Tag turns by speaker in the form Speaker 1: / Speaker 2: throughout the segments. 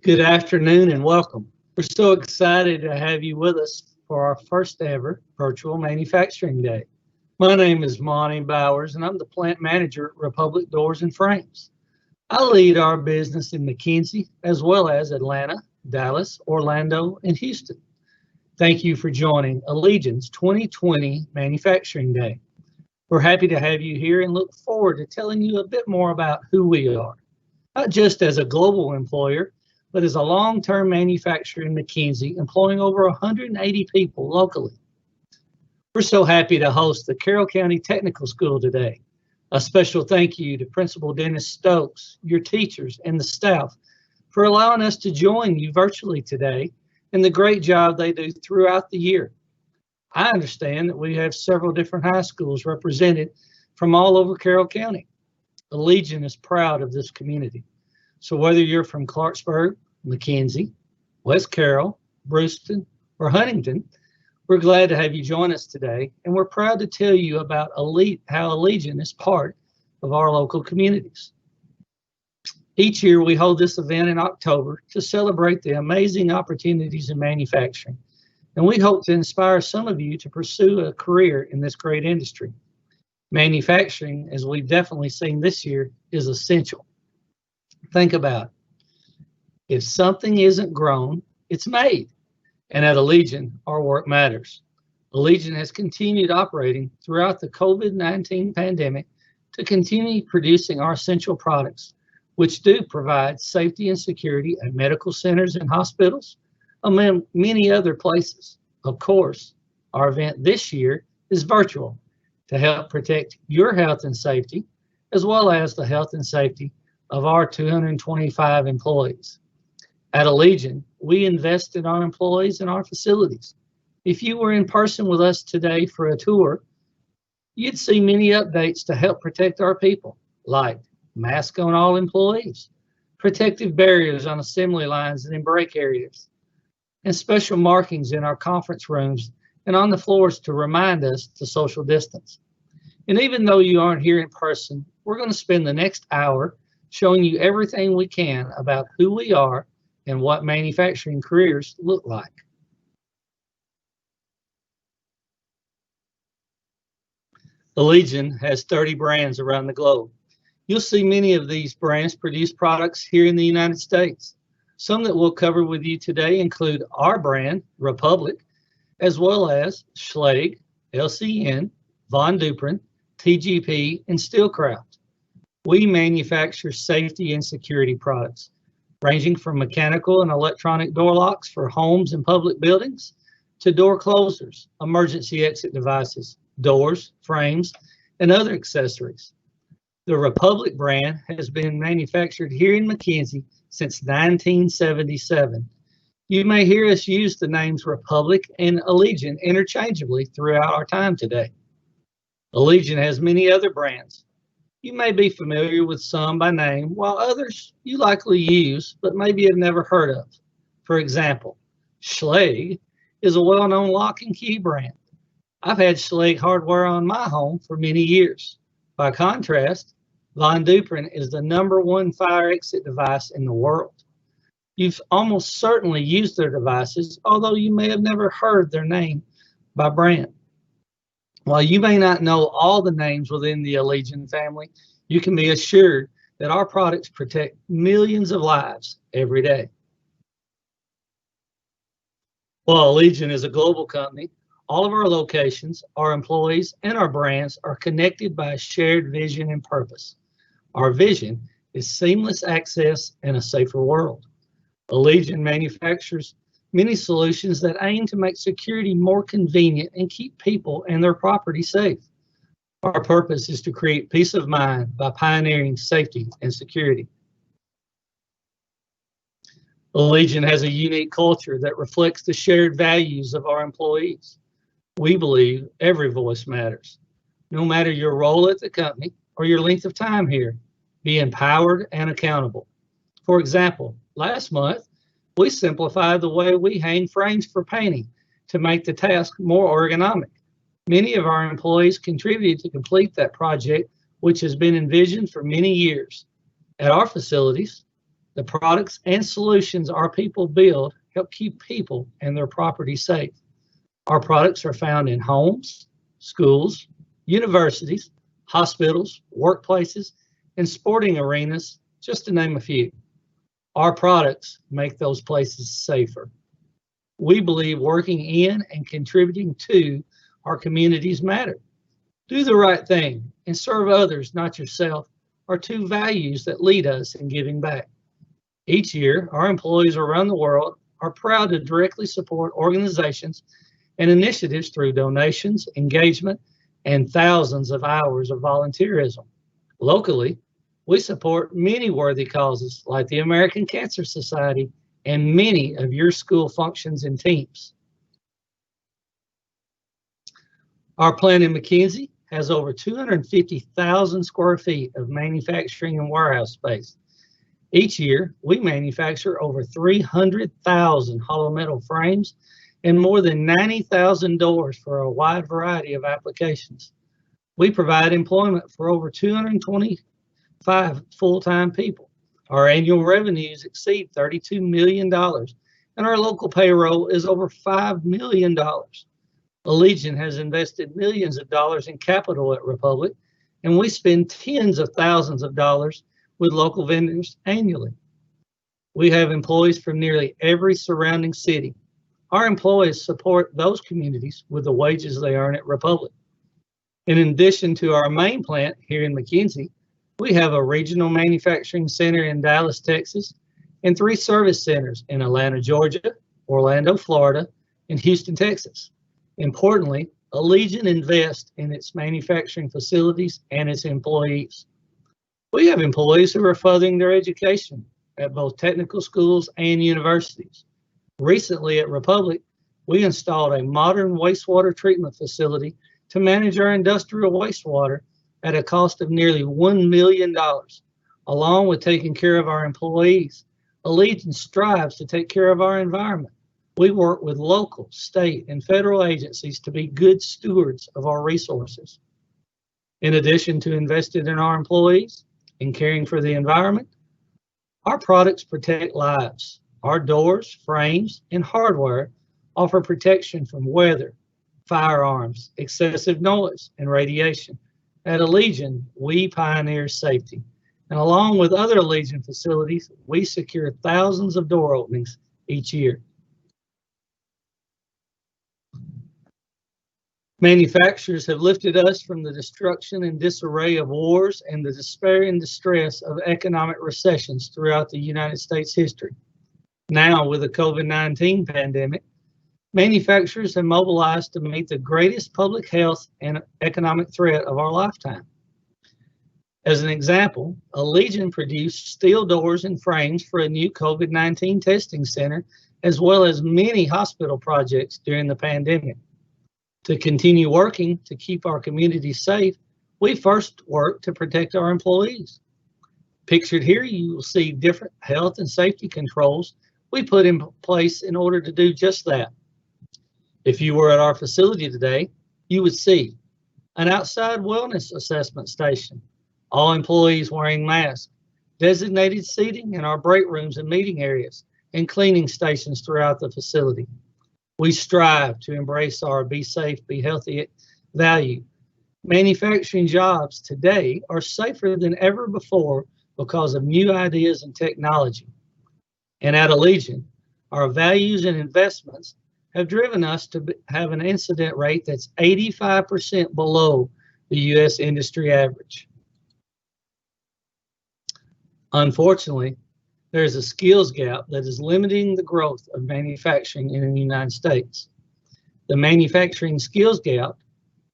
Speaker 1: Good afternoon and welcome. We're so excited to have you with us for our first ever virtual manufacturing day. My name is Monty Bowers and I'm the plant manager at Republic Doors and Frames. I lead our business in McKenzie as well as Atlanta, Dallas, Orlando, and Houston. Thank you for joining Allegion's 2020 Manufacturing Day. We're happy to have you here and look forward to telling you a bit more about who we are, not just as a global employer, but as a long-term manufacturer in McKenzie, employing over 180 people locally. We're so happy to host the Carroll County Technical School today. A special thank you to Principal Dennis Stokes, your teachers, and the staff for allowing us to join you virtually today and the great job they do throughout the year. I understand that we have several different high schools represented from all over Carroll County. Allegion is proud of this community. So whether you're from Clarksburg, McKenzie, West Carroll, Brewston, or Huntington, we're glad to have you join us today, and we're proud to tell you about how Allegion is part of our local communities. Each year we hold this event in October to celebrate the amazing opportunities in manufacturing, and we hope to inspire some of you to pursue a career in this great industry. Manufacturing, as we've definitely seen this year, is essential. Think about it. If something isn't grown, it's made. And at Allegion, our work matters. Allegion has continued operating throughout the COVID-19 pandemic to continue producing our essential products, which do provide safety and security at medical centers and hospitals, among many other places. Of course, our event this year is virtual to help protect your health and safety, as well as the health and safety of our 225 employees. At Allegion, we invest in our employees and our facilities. If you were in person with us today for a tour, you'd see many updates to help protect our people, like masks on all employees, protective barriers on assembly lines and in break areas, and special markings in our conference rooms and on the floors to remind us to social distance. And even though you aren't here in person, we're going to spend the next hour showing you everything we can about who we are and what manufacturing careers look like. Allegion has 30 brands around the globe. You'll see many of these brands produce products here in the United States. Some that we'll cover with you today include our brand, Republic, as well as Schlage, LCN, Von Duprin, TGP, and Steelcraft. We manufacture safety and security products, ranging from mechanical and electronic door locks for homes and public buildings, to door closers, emergency exit devices, doors, frames, and other accessories. The Republic brand has been manufactured here in McKenzie since 1977. You may hear us use the names Republic and Allegion interchangeably throughout our time today. Allegion has many other brands. You may be familiar with some by name, while others you likely use, but maybe have never heard of. For example, Schlage is a well-known lock and key brand. I've had Schlage hardware on my home for many years. By contrast, Von Duprin is the #1 fire exit device in the world. You've almost certainly used their devices, although you may have never heard their name by brand. While you may not know all the names within the Allegion family, you can be assured that our products protect millions of lives every day. While Allegion is a global company, all of our locations, our employees, and our brands are connected by a shared vision and purpose. Our vision is seamless access and a safer world. Allegion manufactures many solutions that aim to make security more convenient and keep people and their property safe. Our purpose is to create peace of mind by pioneering safety and security. Allegion has a unique culture that reflects the shared values of our employees. We believe every voice matters. No matter your role at the company or your length of time here, be empowered and accountable. For example, last month, we simplified the way we hang frames for painting to make the task more ergonomic. Many of our employees contributed to complete that project, which has been envisioned for many years. At our facilities, The products and solutions our people build help keep people and their property safe. Our products are found in homes, schools, universities, hospitals, workplaces, and sporting arenas, just to name a few. Our products make those places safer. We believe working in and contributing to our communities matter. Do the right thing and serve others, not yourself, are two values that lead us in giving back. Each year, our employees around the world are proud to directly support organizations and initiatives through donations, engagement, and thousands of hours of volunteerism. Locally, we support many worthy causes like the American Cancer Society and many of your school functions and teams. Our plant in McKenzie has over 250,000 square feet of manufacturing and warehouse space. Each year, we manufacture over 300,000 hollow metal frames and more than 90,000 doors for a wide variety of applications. We provide employment for over 225 full-time people. Our annual revenues exceed $32 million, and our local payroll is over $5 million. Allegion has invested millions of dollars in capital at Republic, and we spend tens of thousands of dollars with local vendors annually. We have employees from nearly every surrounding city. Our employees support those communities with the wages they earn at Republic. In addition to our main plant here in McKenzie, we have a regional manufacturing center in Dallas, Texas, and 3 service centers in Atlanta, Georgia, Orlando, Florida, and Houston, Texas. Importantly, Allegion invests in its manufacturing facilities and its employees. We have employees who are furthering their education at both technical schools and universities. Recently at Republic, we installed a modern wastewater treatment facility to manage our industrial wastewater at a cost of nearly $1 million. Along with taking care of our employees, Allegion strives to take care of our environment. We work with local, state, and federal agencies to be good stewards of our resources. In addition to investing in our employees and caring for the environment, our products protect lives. Our doors, frames, and hardware offer protection from weather, firearms, excessive noise, and radiation. At Allegion, we pioneer safety. And along with other Allegion facilities, we secure thousands of door openings each year. Manufacturers have lifted us from the destruction and disarray of wars and the despair and distress of economic recessions throughout the United States history. Now, with the COVID-19 pandemic, manufacturers have mobilized to meet the greatest public health and economic threat of our lifetime. As an example, Allegion produced steel doors and frames for a new COVID-19 testing center, as well as many hospital projects during the pandemic. To continue working to keep our community safe, we first work to protect our employees. Pictured here, you will see different health and safety controls we put in place in order to do just that. If you were at our facility today, you would see an outside wellness assessment station, all employees wearing masks, designated seating in our break rooms and meeting areas, and cleaning stations throughout the facility. We strive to embrace our be safe, be healthy value. Manufacturing jobs today are safer than ever before because of new ideas and technology. And at Allegion, our values and investments have driven us to have an incident rate that's 85% below the U.S. industry average. Unfortunately, there's a skills gap that is limiting the growth of manufacturing in the United States. The manufacturing skills gap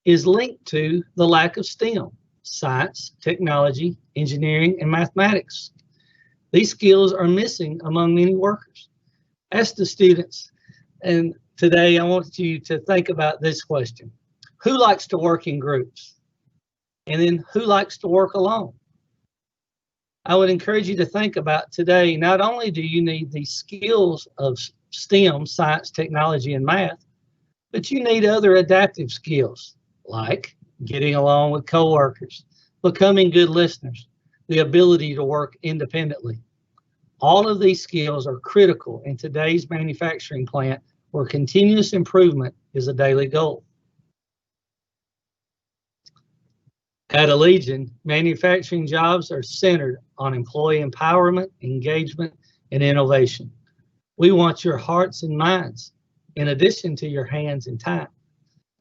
Speaker 1: is linked to the lack of STEM, science, technology, engineering, and mathematics. These skills are missing among many workers. Ask the students, and today I want you to think about this question. Who likes to work in groups? And then who likes to work alone? I would encourage you to think about today, not only do you need the skills of STEM, science, technology, and math, but you need other adaptive skills like getting along with coworkers, becoming good listeners, the ability to work independently. All of these skills are critical in today's manufacturing plant where continuous improvement is a daily goal. At Allegion, manufacturing jobs are centered on employee empowerment, engagement, and innovation. We want your hearts and minds, in addition to your hands and time.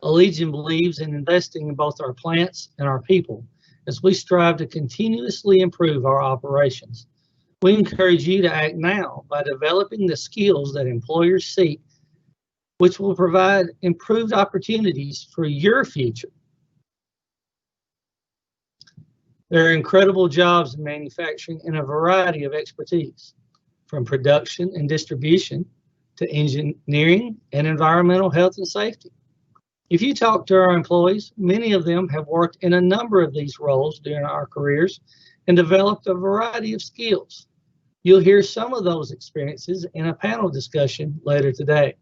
Speaker 1: Allegion believes in investing in both our plants and our people as we strive to continuously improve our operations. We encourage you to act now by developing the skills that employers seek, which will provide improved opportunities for your future. There are incredible jobs in manufacturing in a variety of expertise, from production and distribution to engineering and environmental health and safety. If you talk to our employees, many of them have worked in a number of these roles during our careers and developed a variety of skills. You'll hear some of those experiences in a panel discussion later today.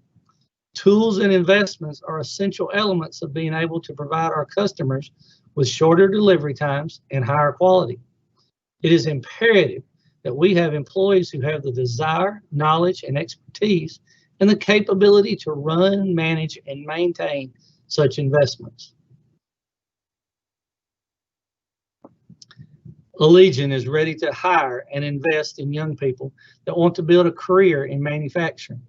Speaker 1: Tools and investments are essential elements of being able to provide our customers with shorter delivery times and higher quality. It is imperative that we have employees who have the desire, knowledge, and expertise and the capability to run, manage, and maintain such investments. Allegion is ready to hire and invest in young people that want to build a career in manufacturing.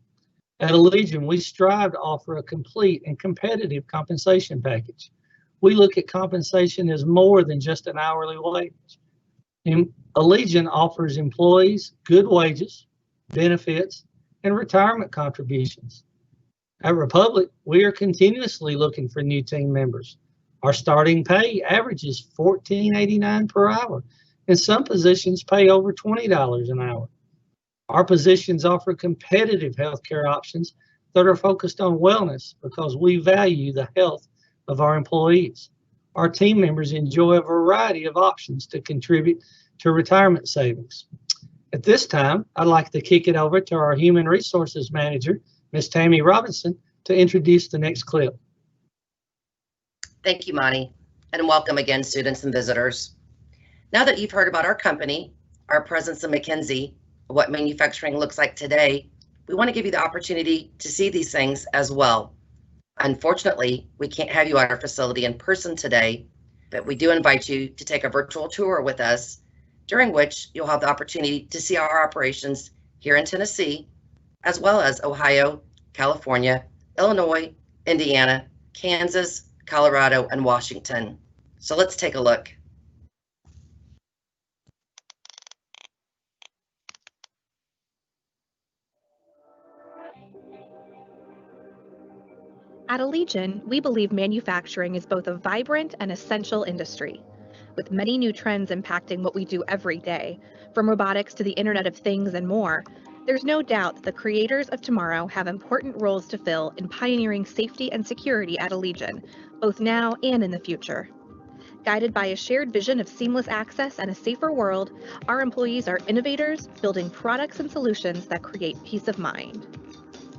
Speaker 1: At Allegion, we strive to offer a complete and competitive compensation package. We look at compensation as more than just an hourly wage. Allegion offers employees good wages, benefits, and retirement contributions. At Republic, we are continuously looking for new team members. Our starting pay averages $14.89 per hour, and some positions pay over $20 an hour. Our positions offer competitive healthcare options that are focused on wellness because we value the health of our employees. Our team members enjoy a variety of options to contribute to retirement savings. At this time, I'd like to kick it over to our Human Resources Manager, Ms. Tammy Robinson, to introduce the next clip.
Speaker 2: Thank you, Monty, and welcome again, students and visitors. Now that you've heard about our company, our presence in McKenzie, what manufacturing looks like today, we want to give you the opportunity to see these things as well. Unfortunately, we can't have you at our facility in person today, but we do invite you to take a virtual tour with us, during which you'll have the opportunity to see our operations here in Tennessee, as well as Ohio, California, Illinois, Indiana, Kansas, Colorado, and Washington. So let's take a look.
Speaker 3: At Allegion, we believe manufacturing is both a vibrant and essential industry. With many new trends impacting what we do every day, from robotics to the Internet of Things and more, there's no doubt that the creators of tomorrow have important roles to fill in pioneering safety and security at Allegion, both now and in the future. Guided by a shared vision of seamless access and a safer world, our employees are innovators, building products and solutions that create peace of mind.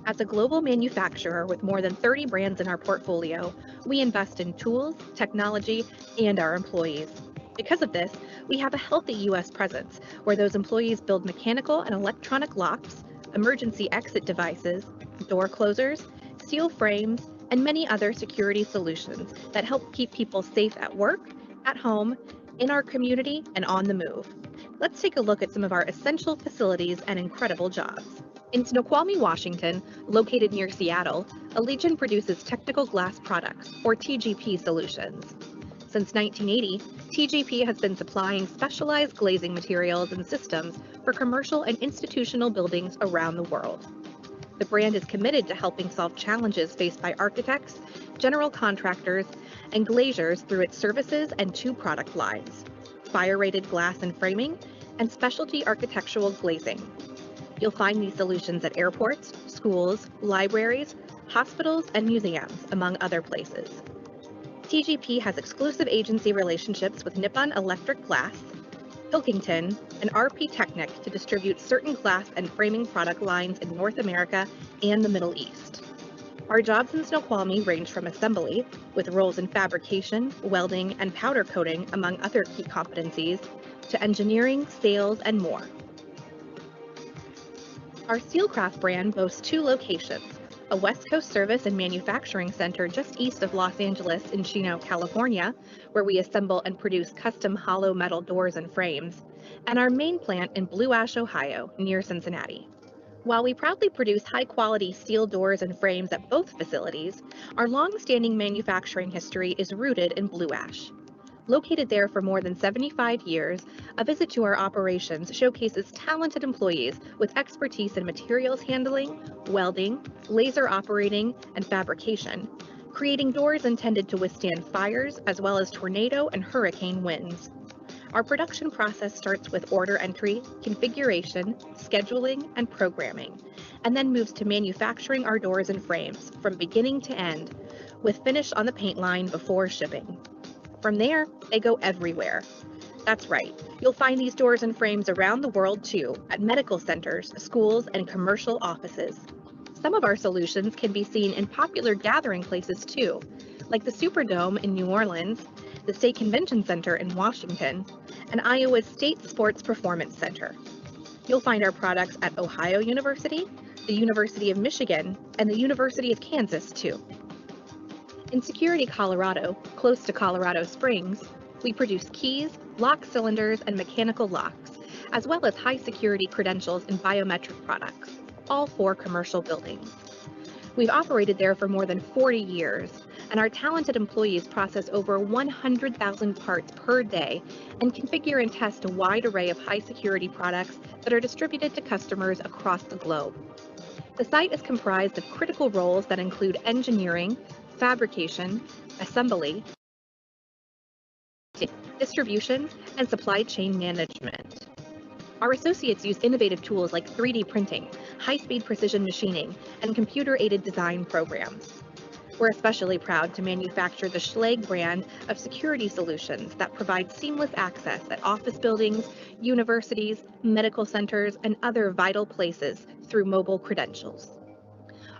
Speaker 3: As a global manufacturer with more than 30 brands in our portfolio, we invest in tools, technology, and our employees. Because of this, we have a healthy U.S. presence where those employees build mechanical and electronic locks, emergency exit devices, door closers, steel frames, and many other security solutions that help keep people safe at work, at home, in our community, and on the move. Let's take a look at some of our essential facilities and incredible jobs. In Snoqualmie, Washington, located near Seattle, Allegion produces technical glass products, or TGP solutions. Since 1980, TGP has been supplying specialized glazing materials and systems for commercial and institutional buildings around the world. The brand is committed to helping solve challenges faced by architects, general contractors, and glaziers through its services and 2 product lines: fire-rated glass and framing, and specialty architectural glazing. You'll find these solutions at airports, schools, libraries, hospitals, and museums, among other places. TGP has exclusive agency relationships with Nippon Electric Glass, Pilkington, and RP Technic to distribute certain glass and framing product lines in North America and the Middle East. Our jobs in Snoqualmie range from assembly, with roles in fabrication, welding, and powder coating, among other key competencies, to engineering, sales, and more. Our Steelcraft brand boasts 2 locations, a West Coast service and manufacturing center just east of Los Angeles in Chino, California, where we assemble and produce custom hollow metal doors and frames, and our main plant in Blue Ash, Ohio, near Cincinnati. While we proudly produce high-quality steel doors and frames at both facilities, our long-standing manufacturing history is rooted in Blue Ash. Located there for more than 75 years, a visit to our operations showcases talented employees with expertise in materials handling, welding, laser operating, and fabrication, creating doors intended to withstand fires as well as tornado and hurricane winds. Our production process starts with order entry, configuration, scheduling, and programming, and then moves to manufacturing our doors and frames from beginning to end, with finish on the paint line before shipping. From there, they go everywhere. That's right, you'll find these doors and frames around the world too, at medical centers, schools, and commercial offices. Some of our solutions can be seen in popular gathering places too, like the Superdome in New Orleans, the State Convention Center in Washington, and Iowa's State Sports Performance Center. You'll find our products at Ohio University, the University of Michigan, and the University of Kansas too. In Security, Colorado, close to Colorado Springs, we produce keys, lock cylinders, and mechanical locks, as well as high security credentials and biometric products, all for commercial buildings. We've operated there for more than 40 years, and our talented employees process over 100,000 parts per day and configure and test a wide array of high security products that are distributed to customers across the globe. The site is comprised of critical roles that include engineering, fabrication, assembly, distribution, and supply chain management. Our associates use innovative tools like 3D printing, high-speed precision machining, and computer-aided design programs. We're especially proud to manufacture the Schlage brand of security solutions that provide seamless access at office buildings, universities, medical centers, and other vital places through mobile credentials.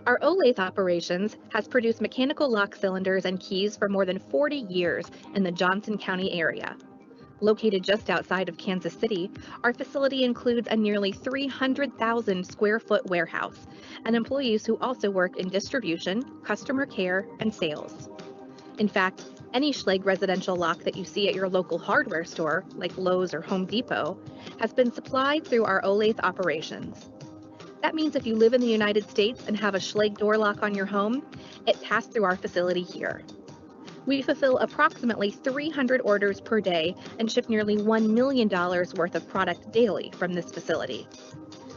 Speaker 3: Our Olathe operations has produced mechanical lock cylinders and keys for more than 40 years in the Johnson County area. Located just outside of Kansas City, our facility includes a nearly 300,000 square foot warehouse and employees who also work in distribution, customer care, and sales. In fact, any Schlage residential lock that you see at your local hardware store, like Lowe's or Home Depot, has been supplied through our Olathe operations. That means if you live in the United States and have a Schlage door lock on your home, it passed through our facility here. We fulfill approximately 300 orders per day and ship nearly $1 million worth of product daily from this facility.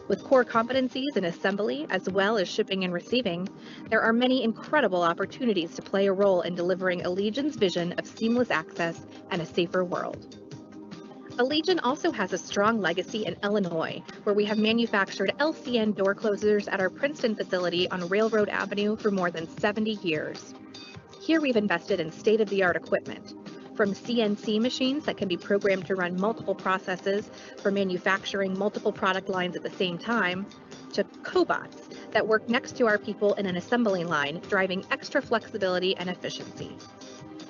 Speaker 3: With core competencies in assembly as well as shipping and receiving, there are many incredible opportunities to play a role in delivering Allegion's vision of seamless access and a safer world. Allegion also has a strong legacy in Illinois, where we have manufactured LCN door closers at our Princeton facility on Railroad Avenue for more than 70 years. Here we've invested in state-of-the-art equipment, from CNC machines that can be programmed to run multiple processes for manufacturing multiple product lines at the same time, to cobots that work next to our people in an assembly line, driving extra flexibility and efficiency.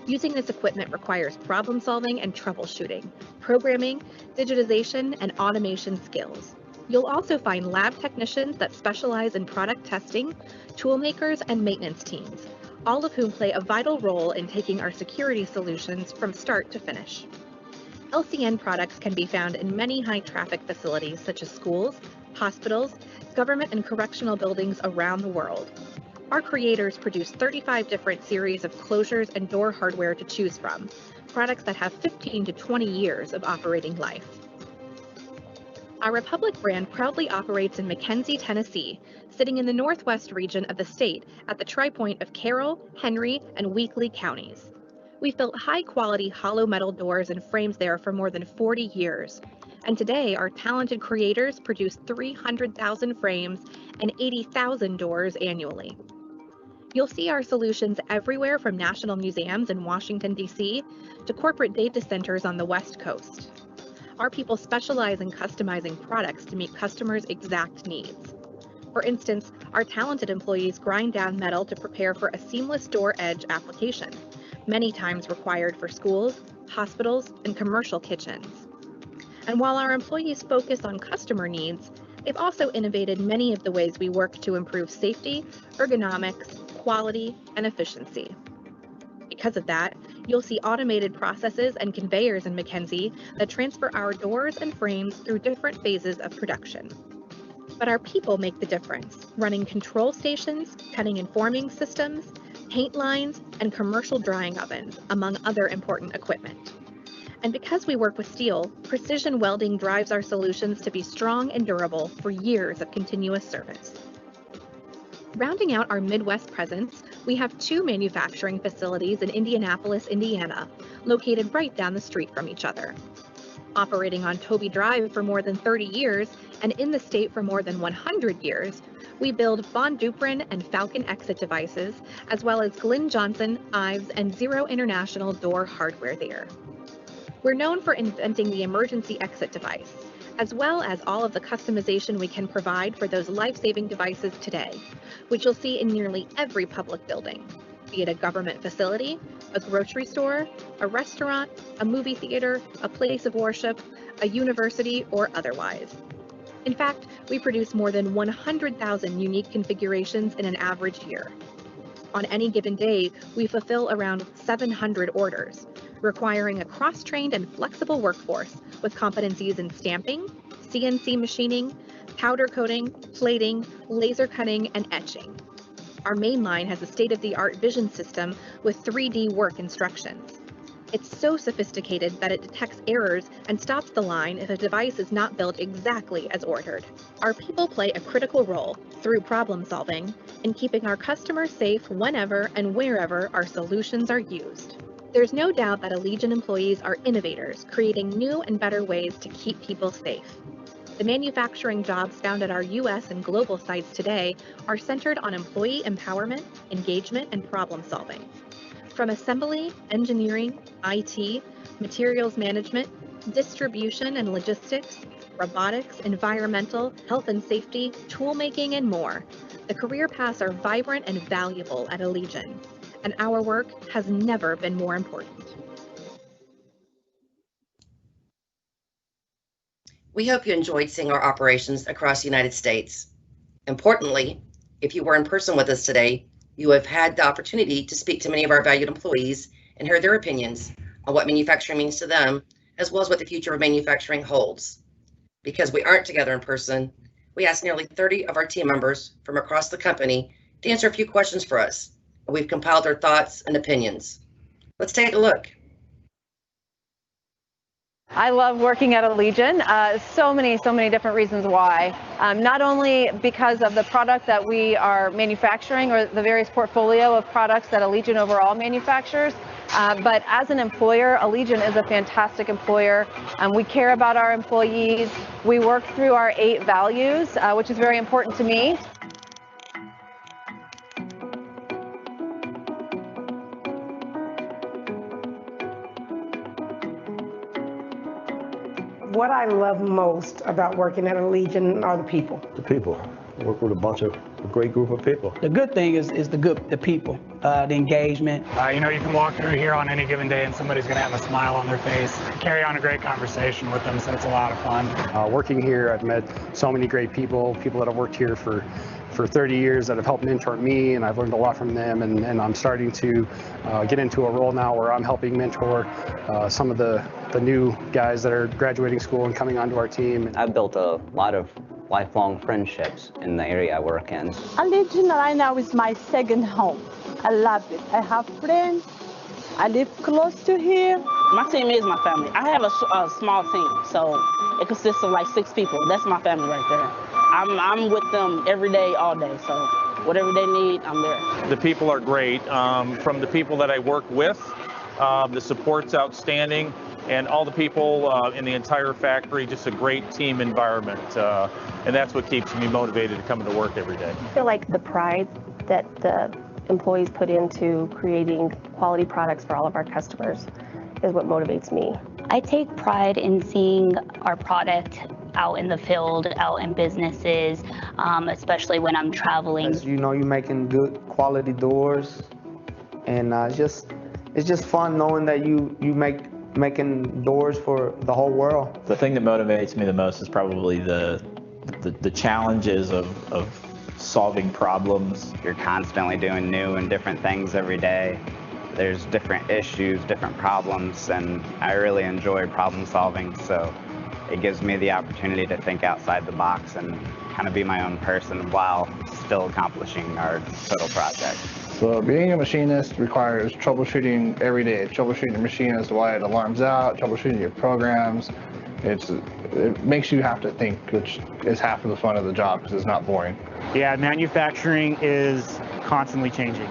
Speaker 3: Using this equipment requires problem solving and troubleshooting, programming, digitization, and automation skills. You'll also find lab technicians that specialize in product testing, tool makers, and maintenance teams, all of whom play a vital role in taking our security solutions from start to finish. LCN products can be found in many high-traffic facilities such as schools, hospitals, government and correctional buildings around the world. Our creators produce 35 different series of closures and door hardware to choose from, products that have 15 to 20 years of operating life. Our Republic brand proudly operates in McKenzie, Tennessee, sitting in the northwest region of the state at the tri-point of Carroll, Henry, and Weakley counties. We've built high-quality hollow metal doors and frames there for more than 40 years, and today our talented creators produce 300,000 frames and 80,000 doors annually. You'll see our solutions everywhere from national museums in Washington, D.C. to corporate data centers on the West Coast. Our people specialize in customizing products to meet customers' exact needs. For instance, our talented employees grind down metal to prepare for a seamless door edge application, many times required for schools, hospitals, and commercial kitchens. And while our employees focus on customer needs, They've also innovated many of the ways we work to improve safety, ergonomics, quality, and efficiency. Because of that, you'll see automated processes and conveyors in McKenzie that transfer our doors and frames through different phases of production. But our people make the difference, running control stations, cutting and forming systems, paint lines, and commercial drying ovens, among other important equipment. And because we work with steel, precision welding drives our solutions to be strong and durable for years of continuous service. Rounding out our Midwest presence, we have 2 manufacturing facilities in Indianapolis, Indiana, located right down the street from each other. Operating on Toby Drive for more than 30 years and in the state for more than 100 years, we build Von Duprin and Falcon exit devices, as well as Glyn Johnson, Ives, and Zero International door hardware there. We're known for inventing the emergency exit device, as well as all of the customization we can provide for those life-saving devices today, which you'll see in nearly every public building, be it a government facility, a grocery store, a restaurant, a movie theater, a place of worship, a university, or otherwise. In fact, we produce more than 100,000 unique configurations in an average year. On any given day, we fulfill around 700 orders, requiring a cross-trained and flexible workforce with competencies in stamping, CNC machining, powder coating, plating, laser cutting, and etching. Our main line has a state-of-the-art vision system with 3D work instructions. It's so sophisticated that it detects errors and stops the line if a device is not built exactly as ordered. Our people play a critical role, through problem solving, in keeping our customers safe whenever and wherever our solutions are used. There's no doubt that Allegion employees are innovators, creating new and better ways to keep people safe. The manufacturing jobs found at our U.S. and global sites today are centered on employee empowerment, engagement, and problem solving. From assembly, engineering, IT, materials management, distribution and logistics, robotics, environmental, health and safety, tool making, and more, the career paths are vibrant and valuable at Allegion, and our work has never been more important.
Speaker 2: We hope you enjoyed seeing our operations across the United States. Importantly, if you were in person with us today, you have had the opportunity to speak to many of our valued employees and hear their opinions on what manufacturing means to them, as well as what the future of manufacturing holds. Because we aren't together in person, we asked nearly 30 of our team members from across the company to answer a few questions for us. We've compiled their thoughts and opinions. Let's take a look.
Speaker 4: I love working at Allegion. So many different reasons why. Not only because of the product that we are manufacturing or the various portfolio of products that Allegion overall manufactures, but as an employer, Allegion is a fantastic employer. We care about our employees. We work through our 8 values, which is very important to me.
Speaker 5: What I love most about working at Allegion are the people.
Speaker 6: The people. Work with a bunch of a great group of people.
Speaker 7: The good thing is the people, the engagement.
Speaker 8: You know, you can walk through here on any given day and somebody's going to have a smile on their face. Carry on a great conversation with them, so it's a lot of fun.
Speaker 9: Working here, I've met so many great people that have worked here for 30 years that have helped mentor me, and I've learned a lot from them, and I'm starting to get into a role now where I'm helping mentor some of the new guys that are graduating school and coming onto our team.
Speaker 10: I've built a lot of lifelong friendships in the area I work in.
Speaker 11: Allegion right now is my second home. I love it. I have friends. I live close to here.
Speaker 12: My team is my family. I have a small team, so it consists of like 6 people. That's my family right there. I'm with them every day, all day, so whatever they need, I'm there.
Speaker 13: The people are great. From the people that I work with, the support's outstanding, and all the people in the entire factory, just a great team environment. And that's what keeps me motivated to come into work every day.
Speaker 14: I feel like the pride that the employees put into creating quality products for all of our customers is what motivates me.
Speaker 15: I take pride in seeing our product out in the field, out in businesses, especially when I'm traveling.
Speaker 16: You know, you're making good quality doors, and it's just fun knowing that you making doors for the whole world.
Speaker 17: The thing that motivates me the most is probably the the challenges of solving problems.
Speaker 10: You're constantly doing new and different things every day. There's different issues, different problems, and I really enjoy problem solving, so it gives me the opportunity to think outside the box and kind of be my own person while still accomplishing our total project.
Speaker 18: So being a machinist requires troubleshooting every day, troubleshooting the machine as to why it alarms out, troubleshooting your programs. It makes you have to think, which is half of the fun of the job because it's not boring.
Speaker 8: Yeah, manufacturing is constantly changing.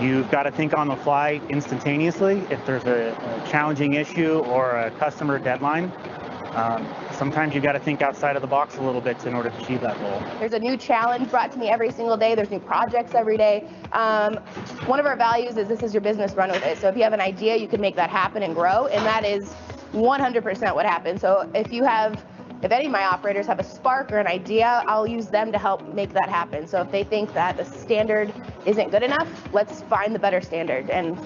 Speaker 8: You've got to think on the fly instantaneously if there's a challenging issue or a customer deadline. Sometimes you got to think outside of the box a little bit in order to achieve that goal.
Speaker 19: There's a new challenge brought to me every single day. There's new projects every day. One of our values is this is your business, run with it. So if you have an idea, you can make that happen and grow, and that is 100% what happens. So if any of my operators have a spark or an idea, I'll use them to help make that happen. So if they think that the standard isn't good enough, let's find the better standard, and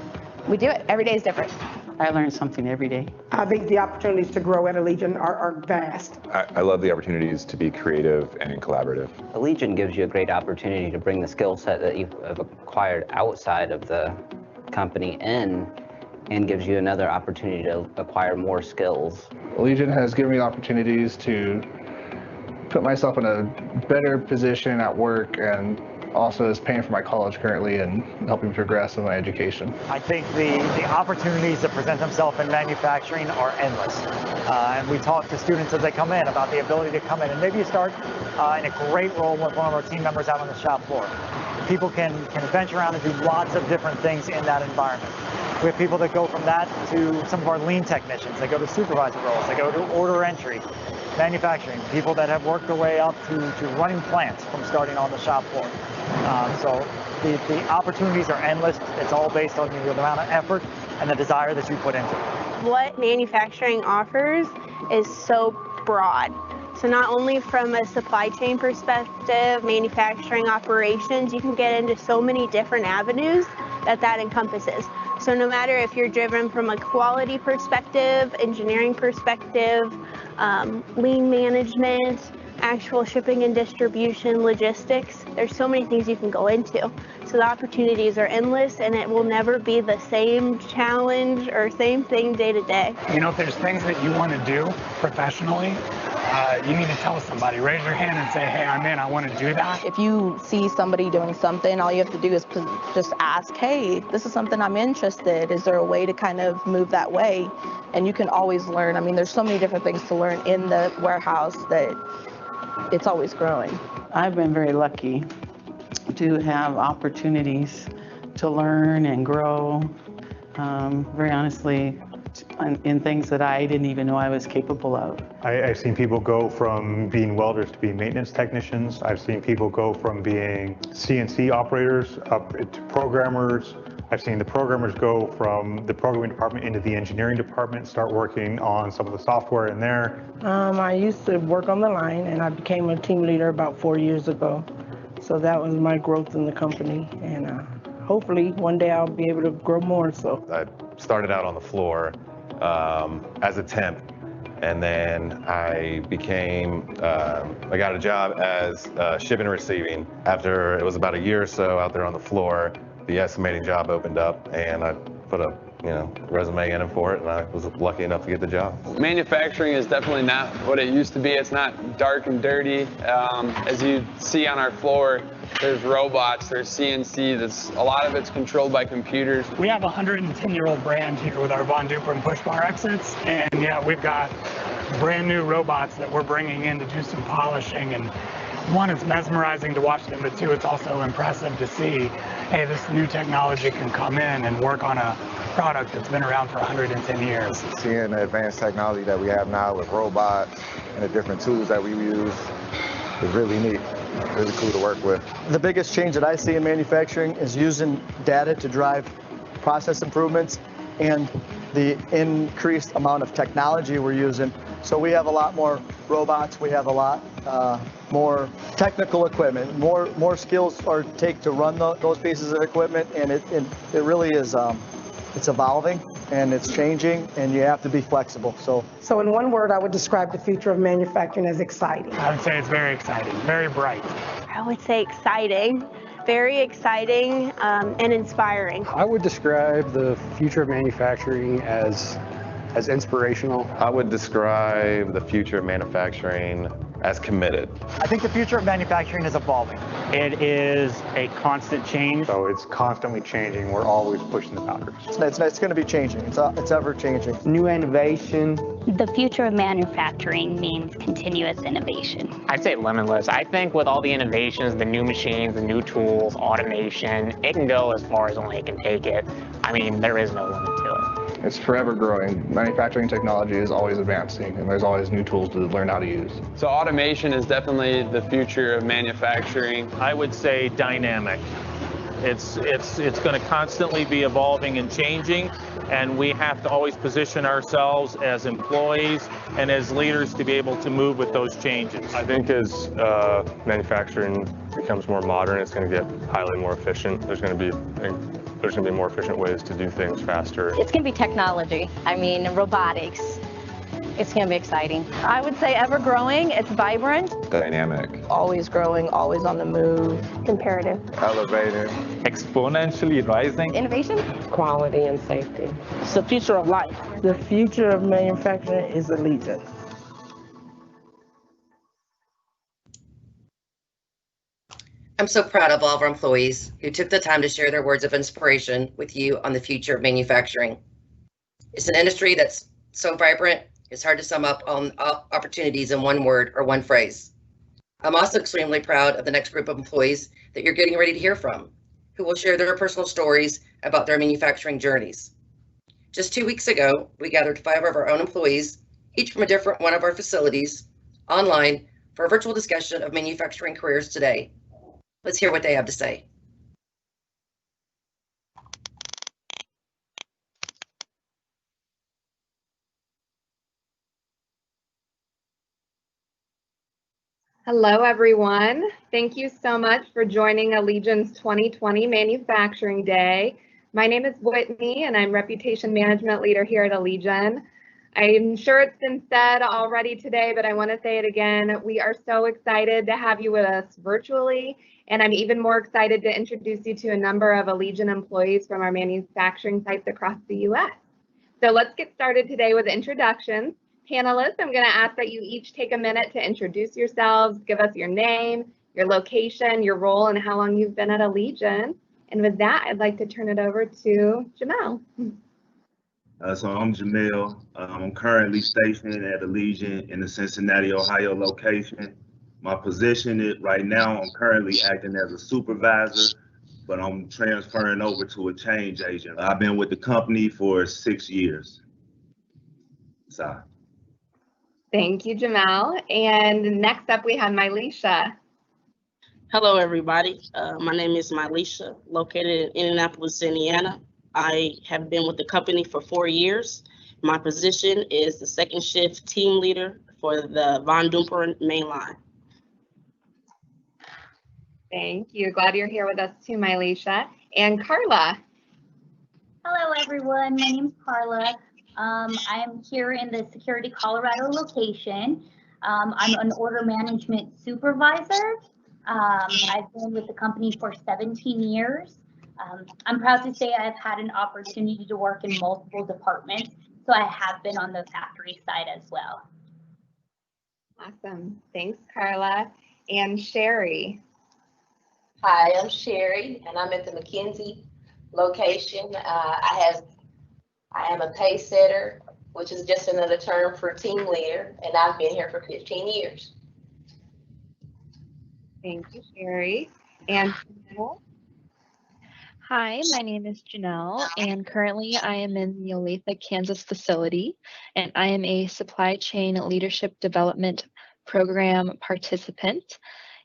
Speaker 19: we do it. Every day is different.
Speaker 20: I learn something every day.
Speaker 5: I think the opportunities to grow at Allegion are vast.
Speaker 21: I love the opportunities to be creative and collaborative.
Speaker 10: Allegion gives you a great opportunity to bring the skill set that you've acquired outside of the company in, and gives you another opportunity to acquire more skills.
Speaker 18: Allegion has given me opportunities to put myself in a better position at work, and also is paying for my college currently and helping progress in my education.
Speaker 8: I think the opportunities that present themselves in manufacturing are endless. And we talk to students as they come in about the ability to come in, and maybe you start in a great role with one of our team members out on the shop floor. People can venture around and do lots of different things in that environment. We have people that go from that to some of our lean technicians. They go to supervisor roles. They go to order entry, manufacturing. People that have worked their way up to running plants from starting on the shop floor. So the opportunities are endless. It's all based on the amount of effort and the desire that you put into it.
Speaker 22: What manufacturing offers is so broad. So not only from a supply chain perspective, manufacturing operations, you can get into so many different avenues that encompasses. So no matter if you're driven from a quality perspective, engineering perspective, lean management, actual shipping and distribution, logistics, there's so many things you can go into. So the opportunities are endless, and it will never be the same challenge or same thing day to day.
Speaker 8: You know, if there's things that you want to do professionally, you need to tell somebody. Raise your hand and say, hey, I'm in, I want to do that.
Speaker 23: If you see somebody doing something, all you have to do is just ask, hey, this is something I'm interested. Is there a way to kind of move that way? And you can always learn. I mean, there's so many different things to learn in the warehouse that it's always growing.
Speaker 20: I've been very lucky to have opportunities to learn and grow, very honestly, in things that I didn't even know I was capable of.
Speaker 24: I've seen people go from being welders to being maintenance technicians. I've seen people go from being CNC operators up to programmers. I've seen the programmers go from the programming department into the engineering department, start working on some of the software in there.
Speaker 5: I used to work on the line, and I became a team leader about 4 years ago. So that was my growth in the company, and hopefully one day I'll be able to grow more. So
Speaker 25: I started out on the floor as a temp, and then I got a job as shipping and receiving. After it was about a year or so out there on the floor, the estimating job opened up, and I put a resume in for it, and I was lucky enough to get the job.
Speaker 26: Manufacturing is definitely not what it used to be. It's not dark and dirty. As you see on our floor, there's robots, there's CNC, a lot of it's controlled by computers.
Speaker 8: We have a 110-year-old brand here with our Von Duprin push bar exits, and yeah, we've got brand new robots that we're bringing in to do some polishing, and one, it's mesmerizing to watch them, but two, it's also impressive to see, hey, this new technology can come in and work on a product that's been around for 110 years.
Speaker 27: Seeing the advanced technology that we have now with robots and the different tools that we use is really neat, really cool to work with.
Speaker 28: The biggest change that I see in manufacturing is using data to drive process improvements and the increased amount of technology we're using. So we have a lot more robots, we have a lot more technical equipment, more skills are take to run those pieces of equipment, and it really is it's evolving, and it's changing, and you have to be flexible.
Speaker 5: So in one word, I would describe the future of manufacturing as exciting.
Speaker 8: I would say it's very exciting, very bright.
Speaker 22: I would say exciting, very exciting and inspiring.
Speaker 1: I would describe the future of manufacturing as inspirational.
Speaker 25: I would describe the future of manufacturing as committed.
Speaker 8: I think the future of manufacturing is evolving. It is a constant change.
Speaker 24: So it's constantly changing. We're always pushing the boundaries.
Speaker 28: It's going to be changing. It's ever changing.
Speaker 16: New innovation.
Speaker 15: The future of manufacturing means continuous innovation.
Speaker 2: I'd say limitless. I think with all the innovations, the new machines, the new tools, automation, it can go as far as only it can take it. I mean, there is no limit to it.
Speaker 18: It's forever growing. Manufacturing technology is always advancing, and there's always new tools to learn how to use.
Speaker 26: So automation is definitely the future of manufacturing.
Speaker 13: I would say dynamic. It's going to constantly be evolving and changing, and we have to always position ourselves as employees and as leaders to be able to move with those changes.
Speaker 3: I think as manufacturing becomes more modern, it's going to get highly more efficient. There's going to be more efficient ways to do things faster.
Speaker 4: It's going to be technology. I mean, robotics. It's going to be exciting.
Speaker 23: I would say ever growing. It's vibrant.
Speaker 21: Dynamic.
Speaker 23: Always growing, always on the move.
Speaker 14: Comparative.
Speaker 27: Elevated.
Speaker 6: Exponentially rising.
Speaker 23: Innovation.
Speaker 7: Quality and safety.
Speaker 12: It's the future of life.
Speaker 5: The future of manufacturing is Allegion.
Speaker 9: I'm so proud of all of our employees who took the time to share their words of inspiration with you on the future of manufacturing. It's an industry that's so vibrant, it's hard to sum up on opportunities in one word or one phrase. I'm also extremely proud of the next group of employees that you're getting ready to hear from, who will share their personal stories about their manufacturing journeys. Just 2 weeks ago, we gathered 5 of our own employees, each from a different one of our facilities, online for a virtual discussion of manufacturing careers today. Let's hear what they have to say.
Speaker 11: Hello, everyone. Thank you so much for joining Allegion's 2020 Manufacturing Day. My name is Whitney, and I'm Reputation Management Leader here at Allegion. I'm sure it's been said already today, but I want to say it again. We are so excited to have you with us virtually, and I'm even more excited to introduce you to a number of Allegion employees from our manufacturing sites across the U.S. So let's get started today with introductions. Panelists, I'm going to ask that you each take a minute to introduce yourselves, give us your name, your location, your role, and how long you've been at Allegion. And with that, I'd like to turn it over to Jamel.
Speaker 29: So I'm Jamel. I'm currently stationed at Allegion in the Cincinnati, Ohio location. My position is right now, I'm currently acting as a supervisor, but I'm transferring over to a change agent. I've been with the company for 6 years. So.
Speaker 11: Thank you, Jamel. And next up, we have Mylisha.
Speaker 12: Hello, everybody. My name is Mylisha, located in Indianapolis, Indiana. I have been with the company for 4 years. My position is the second shift team leader for the Von Dupper main line.
Speaker 11: Thank you. Glad you're here with us too, Mylisha. And Carla.
Speaker 15: Hello, everyone. My name's Carla. I'm here in the Security Colorado location. I'm an order management supervisor. I've been with the company for 17 years. I'm proud to say I've had an opportunity to work in multiple departments, so I have been on the factory side as well.
Speaker 11: Awesome. Thanks, Carla. And Sherry.
Speaker 30: Hi, I'm Sherry, and I'm at the McKenzie location. I am a pace setter, which is just another term for team leader, and I've been here for 15 years.
Speaker 11: Thank you, Sherry. And Janelle?
Speaker 31: Hi, my name is Janelle, and currently I am in the Olathe, Kansas facility, and I am a supply chain leadership development program participant.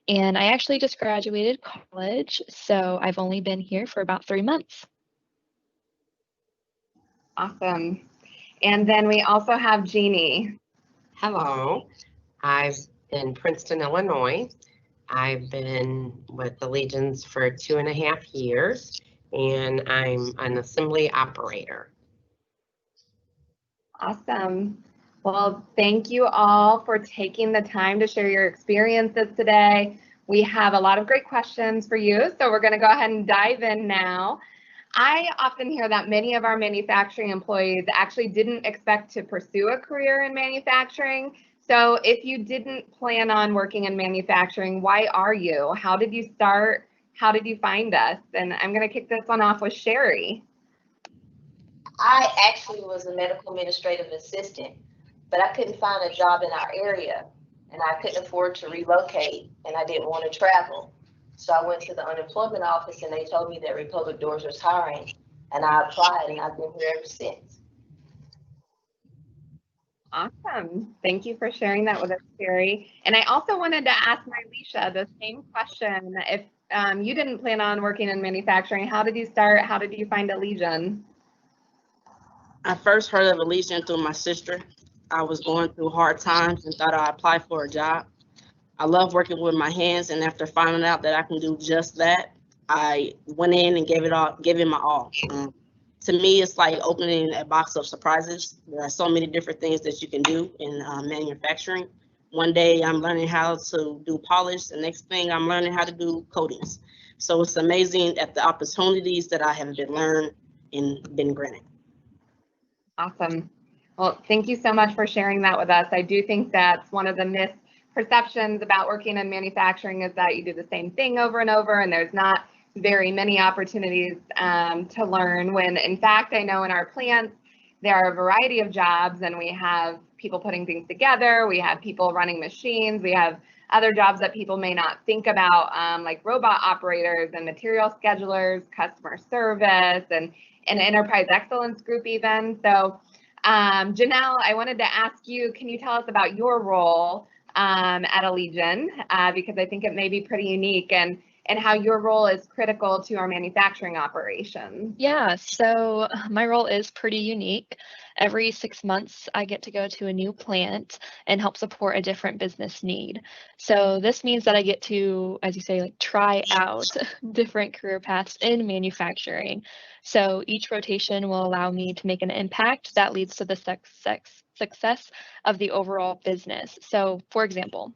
Speaker 31: And I actually just graduated college, so I've only been here for about 3 months.
Speaker 11: Awesome. And then we also have Jeannie.
Speaker 7: Hello. I'm in Princeton, Illinois. I've been with Allegion for 2.5 years, and I'm an assembly operator.
Speaker 11: Awesome. Well, thank you all for taking the time to share your experiences today. We have a lot of great questions for you, so we're going to go ahead and dive in now. I often hear that many of our manufacturing employees actually didn't expect to pursue a career in manufacturing. So if you didn't plan on working in manufacturing, why are you? How did you start? How did you find us? And I'm going to kick this one off with Sherry.
Speaker 30: I actually was a medical administrative assistant, but I couldn't find a job in our area, and I couldn't afford to relocate, and I didn't want to travel. So I went to the unemployment office, and they told me that Republic Doors was hiring, and I applied, and I've been here ever since.
Speaker 11: Awesome. Thank you for sharing that with us, Sherry. And I also wanted to ask Mylisha the same question. If you didn't plan on working in manufacturing, how did you start? How did you find Allegion?
Speaker 12: I first heard of Allegion through my sister. I was going through hard times and thought I'd apply for a job. I love working with my hands, and after finding out that I can do just that, I went in and gave it my all. To me, it's like opening a box of surprises. There are so many different things that you can do in manufacturing. One day I'm learning how to do polish. The next thing I'm learning how to do coatings. So it's amazing at the opportunities that I have been learned and been granted.
Speaker 11: Awesome. Well, thank you so much for sharing that with us. I do think that's one of the misperceptions about working in manufacturing is that you do the same thing over and over, and there's not very many opportunities to learn, when in fact, I know in our plants, there are a variety of jobs, and we have people putting things together, we have people running machines, we have other jobs that people may not think about, like robot operators and material schedulers, customer service, and an enterprise excellence group even. So Janelle, I wanted to ask you, can you tell us about your role at Allegion, because I think it may be pretty unique, and how your role is critical to our manufacturing operations.
Speaker 31: Yeah, so my role is pretty unique. Every 6 months, I get to go to a new plant and help support a different business need. So this means that I get to, as you say, like try out different career paths in manufacturing. So each rotation will allow me to make an impact that leads to the success of the overall business. So for example,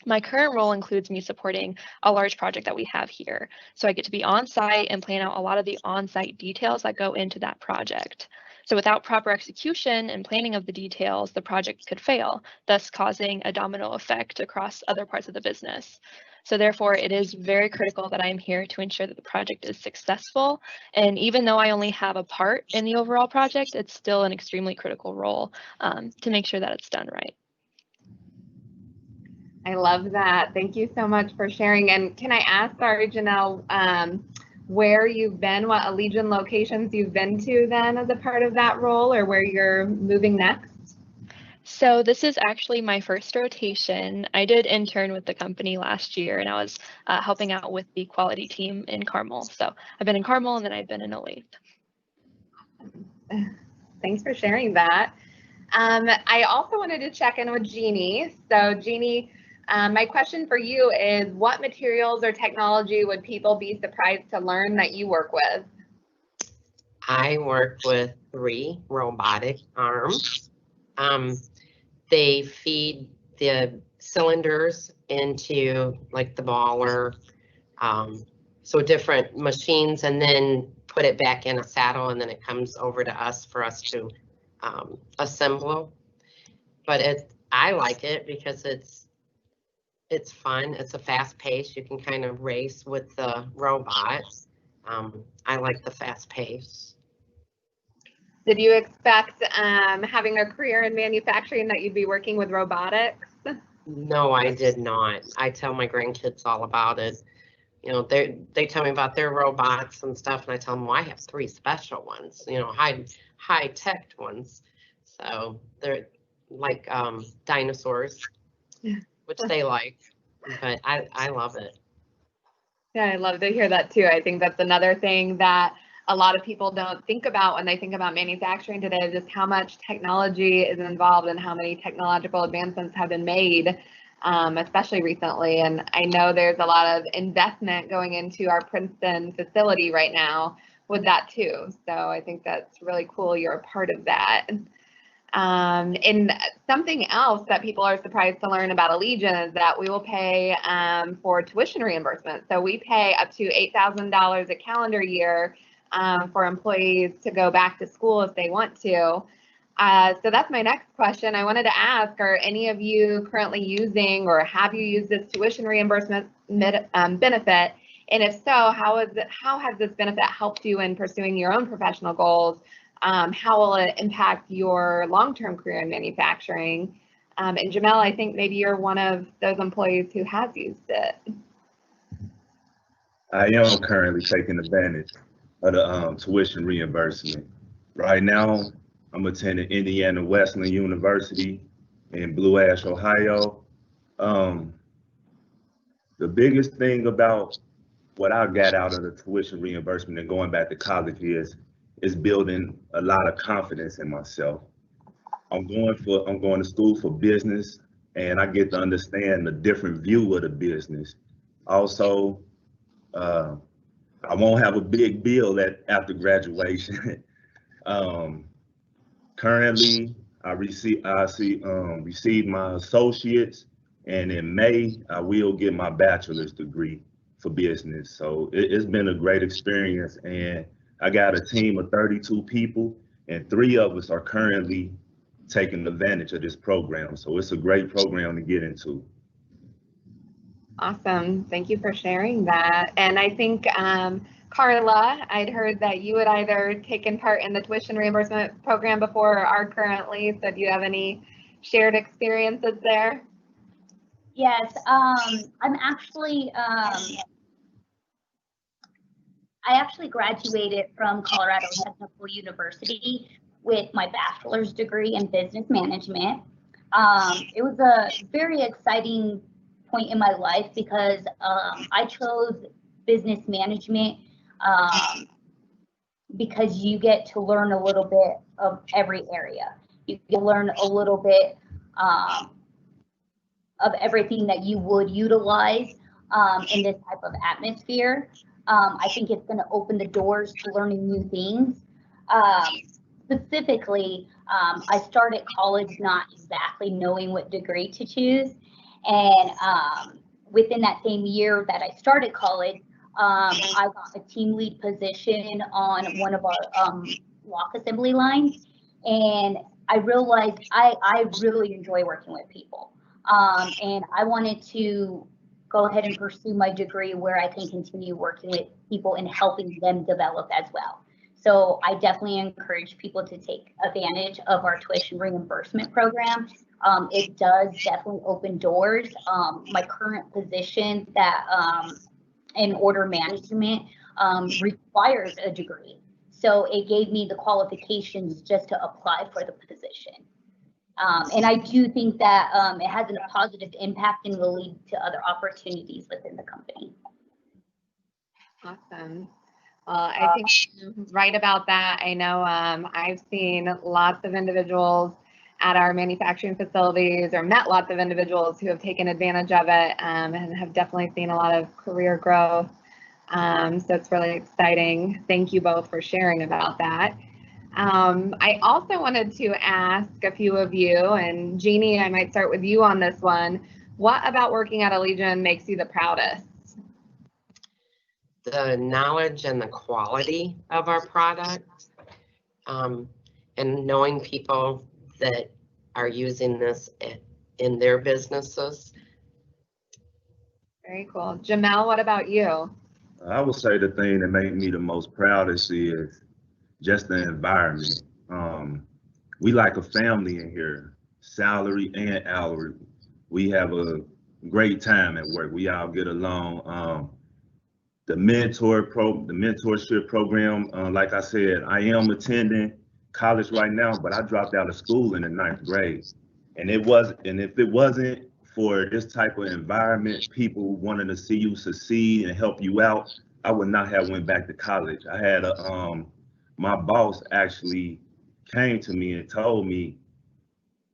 Speaker 31: my current role includes me supporting a large project that we have here. So I get to be on site and plan out a lot of the on-site details that go into that project. So without proper execution and planning of the details, the project could fail, thus causing a domino effect across other parts of the business. So therefore, it is very critical that I'm here to ensure that the project is successful. And even though I only have a part in the overall project, it's still an extremely critical role to make sure that it's done right.
Speaker 11: I love that. Thank you so much for sharing. And can I ask, sorry, Janelle, where you've been, what Allegion locations you've been to then as a part of that role, or where you're moving next?
Speaker 31: So this is actually my first rotation. I did intern with the company last year, and I was helping out with the quality team in Carmel. So I've been in Carmel, and then I've been in Olathe.
Speaker 11: Thanks for sharing that. I also wanted to check in with Jeannie. So Jeannie, my question for you is, what materials or technology would people be surprised to learn that you work with?
Speaker 7: I work with 3 robotic arms. They feed the cylinders into like the baller, so different machines, and then put it back in a saddle, and then it comes over to us for us to assemble. But I like it because it's fun. It's a fast pace. You can kind of race with the robots. I like the fast pace.
Speaker 11: Did you expect having a career in manufacturing that you'd be working with robotics?
Speaker 7: No, I did not. I tell my grandkids all about it. You know, they tell me about their robots and stuff, and I tell them, well, I have 3 special ones, you know, high tech ones. So they're like dinosaurs, which they like, but I love it.
Speaker 11: Yeah, I love to hear that too. I think that's another thing that a lot of people don't think about when they think about manufacturing today, just how much technology is involved and how many technological advancements have been made, especially recently. And I know there's a lot of investment going into our Princeton facility right now with that too. So I think that's really cool. You're a part of that. And something else that people are surprised to learn about Allegion is that we will pay for tuition reimbursement. So we pay up to $8,000 a calendar year for employees to go back to school if they want to. So that's my next question. I wanted to ask, are any of you currently using or have you used this tuition reimbursement benefit? And if so, how has this benefit helped you in pursuing your own professional goals? How will it impact your long-term career in manufacturing? And Jamel, I think maybe you're one of those employees who has used it.
Speaker 29: I am currently taking advantage of the tuition reimbursement. Right now, I'm attending Indiana Wesleyan University in Blue Ash, Ohio. The biggest thing about what I got out of the tuition reimbursement and going back to college is building a lot of confidence in myself. I'm going to school for business, and I get to understand a different view of the business. Also, I won't have a big bill after graduation. Currently, I received my associates, and in May I will get my bachelor's degree for business. So it's been a great experience, and I got a team of 32 people, and 3 of us are currently taking advantage of this program. So it's a great program to get into.
Speaker 11: Awesome. Thank you for sharing that. And I think, Carla, I'd heard that you had either taken part in the tuition reimbursement program before or are currently. So do you have any shared experiences there?
Speaker 15: Yes, I'm actually, I actually graduated from Colorado Technical University with my bachelor's degree in business management. It was a very exciting point in my life because I chose business management because you get to learn a little bit of every area. You can learn a little bit of everything that you would utilize in this type of atmosphere. I think it's going to open the doors to learning new things. Specifically, I started college not exactly knowing what degree to choose. And within that same year that I started college, I got a team lead position on one of our lock assembly lines. And I realized I really enjoy working with people. And I wanted to go ahead and pursue my degree where I can continue working with people and helping them develop as well. So I definitely encourage people to take advantage of our tuition reimbursement program. It does definitely open doors. My current position that in order management requires a degree. So it gave me the qualifications just to apply for the position. And I do think that it has a positive impact and will lead to other opportunities within the company.
Speaker 11: Awesome. Well, I think you're right about that. I know I've seen lots of individuals at our manufacturing facilities or met lots of individuals who have taken advantage of it and have definitely seen a lot of career growth. So it's really exciting. Thank you both for sharing about that. I also wanted to ask a few of you, and Jeannie, I might start with you on this one. What about working at Allegion makes you the proudest?
Speaker 7: The knowledge and the quality of our product, and knowing people that are using this in their businesses.
Speaker 11: Very cool. Jamel, what about you?
Speaker 29: I would say the thing that made me the most proudest is just the environment. We like a family in here, salary and hourly. We have a great time at work. We all get along. The mentorship program, like I said, I am attending college right now, but I dropped out of school in the 9th grade. And if it wasn't for this type of environment, people wanting to see you succeed and help you out, I would not have went back to college. I had my boss actually came to me and told me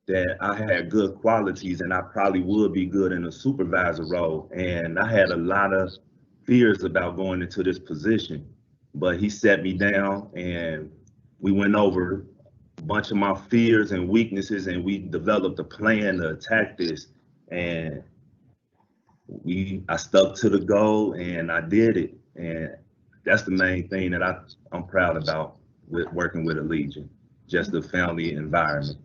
Speaker 29: that I had good qualities and I probably would be good in a supervisor role. And I had a lot of fears about going into this position, but he sat me down and we went over bunch of my fears and weaknesses, and we developed a plan to attack this. And I stuck to the goal and I did it. And that's the main thing that I'm proud about with working with Allegion, just the family environment.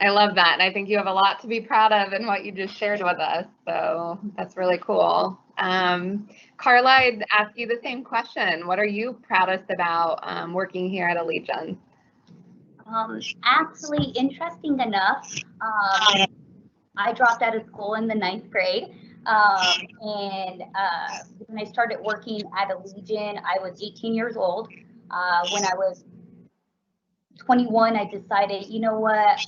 Speaker 11: I love that. And I think you have a lot to be proud of in what you just shared with us. So that's really cool. Carla, I'd ask you the same question. What are you proudest about working here at Allegion?
Speaker 15: Actually, interesting enough, I dropped out of school in the 9th grade. And when I started working at Allegion, I was 18 years old. When I was 21, I decided, you know what,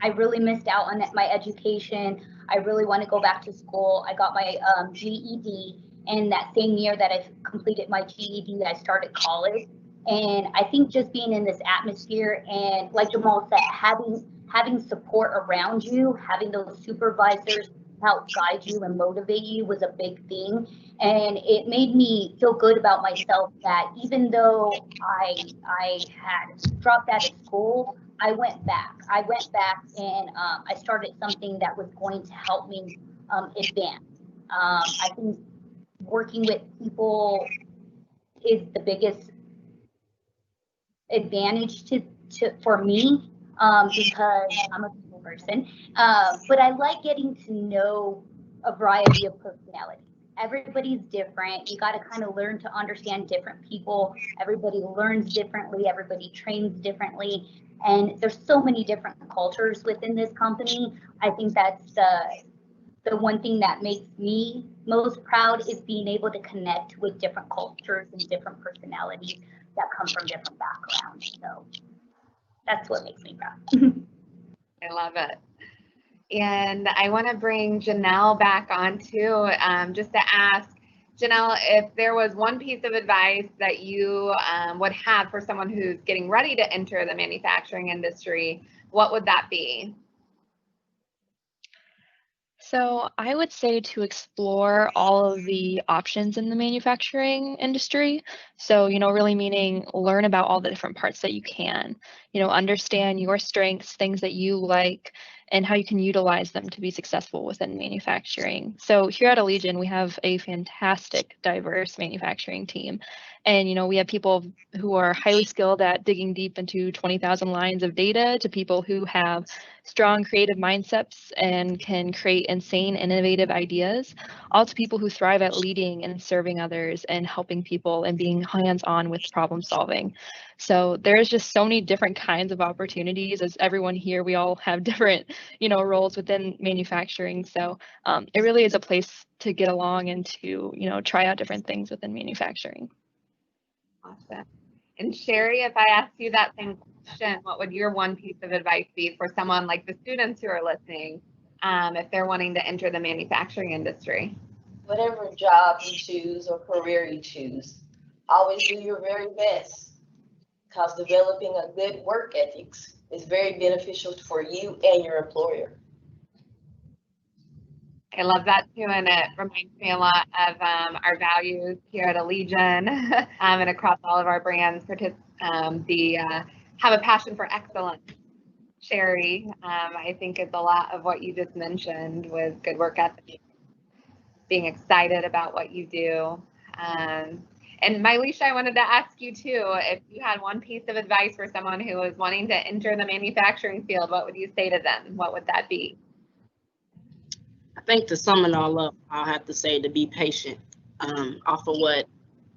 Speaker 15: I really missed out on my education. I really want to go back to school. I got my GED, and that same year that I completed my GED, I started college. And I think just being in this atmosphere, and like Jamal said, having support around you, having those supervisors help guide you and motivate you was a big thing. And it made me feel good about myself that even though I had dropped out of school, I went back and I started something that was going to help me advance. I think working with people is the biggest advantage for me, because I'm a people person, but I like getting to know a variety of personalities. Everybody's different. You got to kind of learn to understand different people. Everybody learns differently. Everybody trains differently. And there's so many different cultures within this company. I think that's the one thing that makes me most proud, is being able to connect with different cultures and different personalities that come from different backgrounds. So that's what makes me proud.
Speaker 11: I love it. And I want to bring Janelle back on too, just to ask, Janelle, if there was one piece of advice that you would have for someone who's getting ready to enter the manufacturing industry, what would that be?
Speaker 31: So I would say to explore all of the options in the manufacturing industry. So, really meaning learn about all the different parts that you can, understand your strengths, things that you like, and how you can utilize them to be successful within manufacturing. So here at Allegion, we have a fantastic, diverse manufacturing team. And, we have people who are highly skilled at digging deep into 20,000 lines of data, to people who have strong creative mindsets and can create insane, innovative ideas, all to people who thrive at leading and serving others and helping people and being hands-on with problem solving. So there's just so many different kinds of opportunities. As everyone here, we all have different, roles within manufacturing. So it really is a place to get along and to, try out different things within manufacturing.
Speaker 11: Awesome. And Sherry, if I asked you that same question, what would your one piece of advice be for someone like the students who are listening, if they're wanting to enter the manufacturing industry?
Speaker 30: Whatever job you choose or career you choose, always do your very best, because developing a good work ethics is very beneficial for you and your employer.
Speaker 11: I love that too, and it reminds me a lot of our values here at Allegion and across all of our brands. Have a passion for excellence. Sherry, I think is a lot of what you just mentioned, with good work ethic, being excited about what you do. And Mylisha, I wanted to ask you too, if you had one piece of advice for someone who was wanting to enter the manufacturing field, what would you say to them? What would that be?
Speaker 12: I think to sum it all up, I'll have to say to be patient. Off of what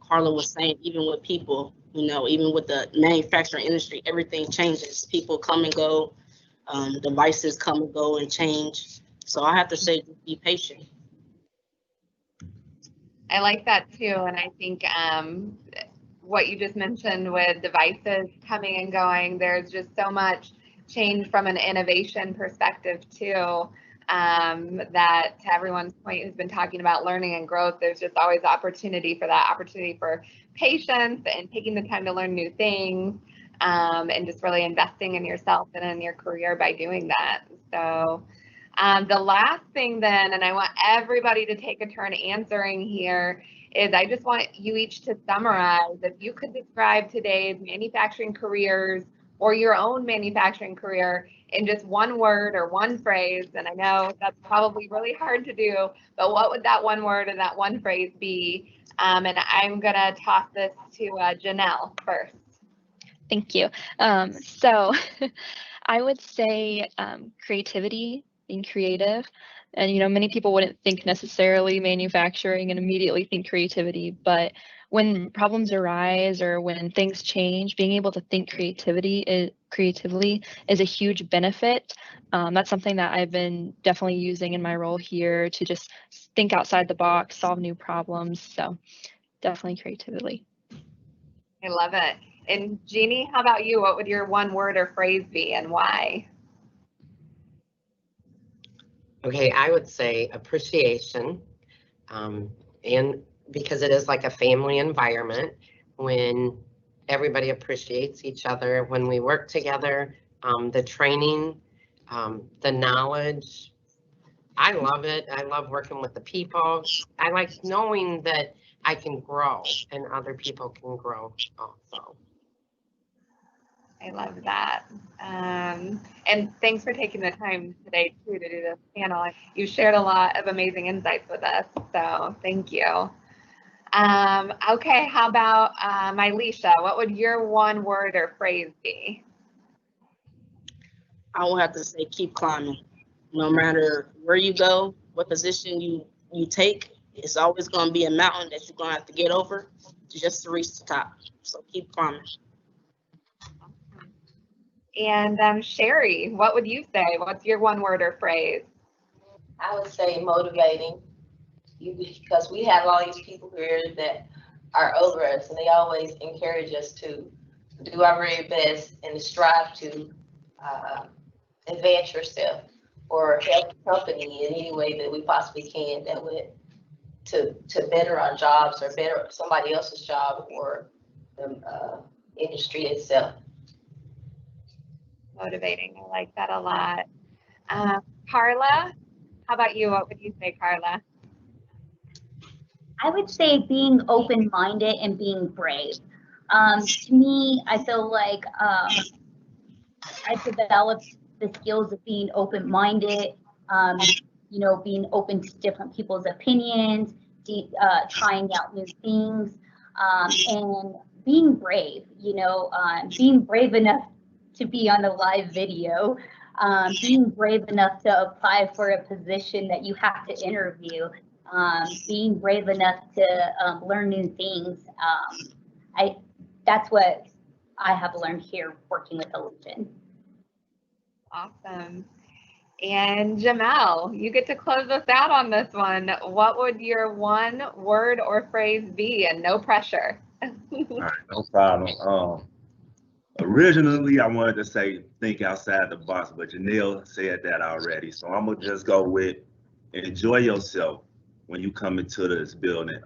Speaker 12: Carla was saying, even with people, even with the manufacturing industry, everything changes. People come and go, devices come and go and change. So I have to say, be patient.
Speaker 11: I like that too. And I think what you just mentioned with devices coming and going, there's just so much change from an innovation perspective too. That to everyone's point who's been talking about learning and growth, there's just always opportunity for that, opportunity for patience and taking the time to learn new things, and just really investing in yourself and in your career by doing that. So the last thing then, and I want everybody to take a turn answering here, is I just want you each to summarize, if you could describe today's manufacturing careers or your own manufacturing career in just one word or one phrase. And I know that's probably really hard to do, but what would that one word and that one phrase be? And I'm gonna toss this to Janelle first.
Speaker 31: Thank you. So I would say creativity, being creative. And, you know, many people wouldn't think necessarily manufacturing and immediately think creativity, but when problems arise or when things change, being able to think creatively is a huge benefit. That's something that I've been definitely using in my role here to just think outside the box, solve new problems. So definitely creativity.
Speaker 11: I love it. And Jeannie, how about you? What would your one word or phrase be and why?
Speaker 7: Okay, I would say appreciation, and because it is like a family environment when everybody appreciates each other, when we work together, the training, the knowledge. I love it. I love working with the people. I like knowing that I can grow and other people can grow also.
Speaker 11: I love that. And thanks for taking the time today too to do this panel. You shared a lot of amazing insights with us, so thank you. Okay, how about Alicia? What would your one word or phrase be?
Speaker 12: I will have to say keep climbing. No matter where you go, what position you take, it's always going to be a mountain that you're going to have to get over just to reach the top. So keep climbing.
Speaker 11: And Sherry, what would you say? What's your one word or phrase?
Speaker 30: I would say motivating, because we have all these people here that are over us, and they always encourage us to do our very best and to strive to advance yourself or help the company in any way that we possibly can, that would to better our jobs or better somebody else's job or the industry itself.
Speaker 11: Motivating. I like that a lot. Carla, how about you? What would you say, Carla?
Speaker 15: I would say being open-minded and being brave. To me, I feel like I developed the skills of being open-minded, you know, being open to different people's opinions, trying out new things, and being brave, you know, being brave enough to be on a live video, being brave enough to apply for a position that you have to interview, being brave enough to learn new things. That's what I have learned here working with Allegion.
Speaker 11: Awesome. And Jamel, you get to close us out on this one. What would your one word or phrase be? And no pressure.
Speaker 29: All right, no problem. Originally, I wanted to say think outside the box, but Janelle said that already. So I'm gonna just go with enjoy yourself when you come into this building.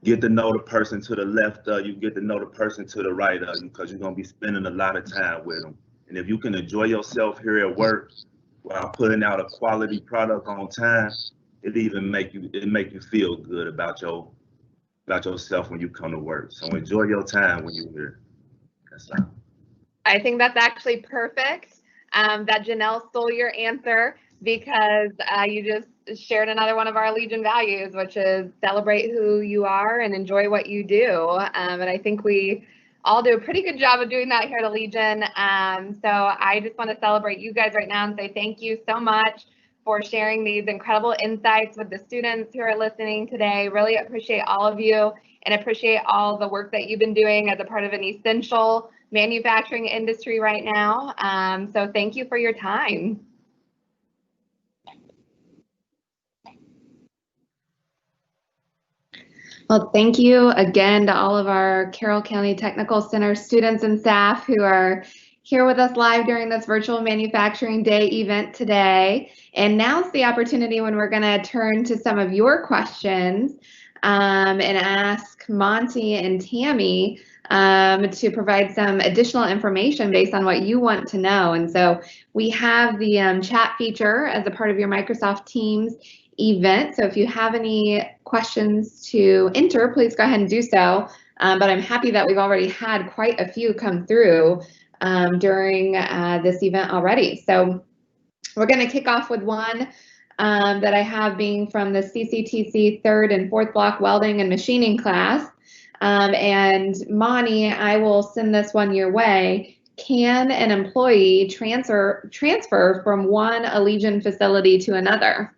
Speaker 29: Get to know the person to the left of you, get to know the person to the right of you, because you're gonna be spending a lot of time with them. And if you can enjoy yourself here at work while putting out a quality product on time, it even make you feel good about yourself when you come to work. So enjoy your time when you're here. That's all.
Speaker 11: I think that's actually perfect. That Janelle stole your answer, because you just shared another one of our Allegion values, which is celebrate who you are and enjoy what you do. And I think we all do a pretty good job of doing that here at Allegion. So I just want to celebrate you guys right now and say thank you so much for sharing these incredible insights with the students who are listening today. Really appreciate all of you and appreciate all the work that you've been doing as a part of an essential manufacturing industry right now. So thank you for your time.
Speaker 1: Well, thank you again to all of our Carroll County Technical Center students and staff who are here with us live during this virtual manufacturing day event today. And now's the opportunity when we're going to turn to some of your questions and ask Monty and Tammy to provide some additional information based on what you want to know. And so we have the chat feature as a part of your Microsoft Teams event. So if you have any questions to enter, please go ahead and do so. But I'm happy that we've already had quite a few come through. during this event already. So we're going to kick off with one that I have being from the CCTC 3rd and 4th block welding and machining class. And Monty, I will send this one your way. Can an employee transfer from one Allegion facility to another?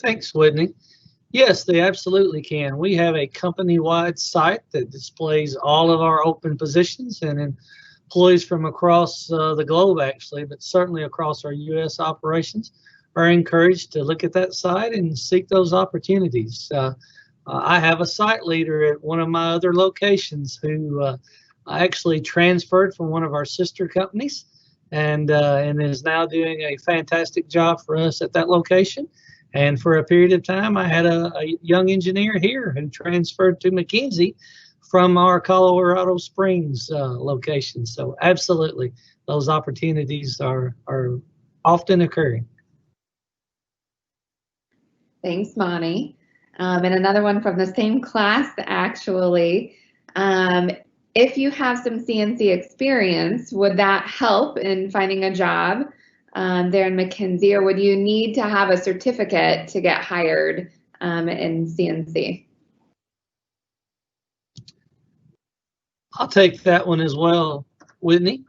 Speaker 2: Thanks, Whitney. Yes, they absolutely can. We have a company-wide site that displays all of our open positions, and employees from across the globe, actually, but certainly across our U.S. operations, are encouraged to look at that site and seek those opportunities. I have a site leader at one of my other locations who actually transferred from one of our sister companies and is now doing a fantastic job for us at that location. And for a period of time, I had a young engineer here who transferred to McKenzie from our Colorado Springs location. So absolutely, those opportunities are often occurring.
Speaker 1: Thanks, Monty. And another one from the same class, actually. If you have some CNC experience, would that help in finding a job there in McKenzie, or would you need to have a certificate to get hired in CNC?
Speaker 2: I'll take that one as well, Whitney.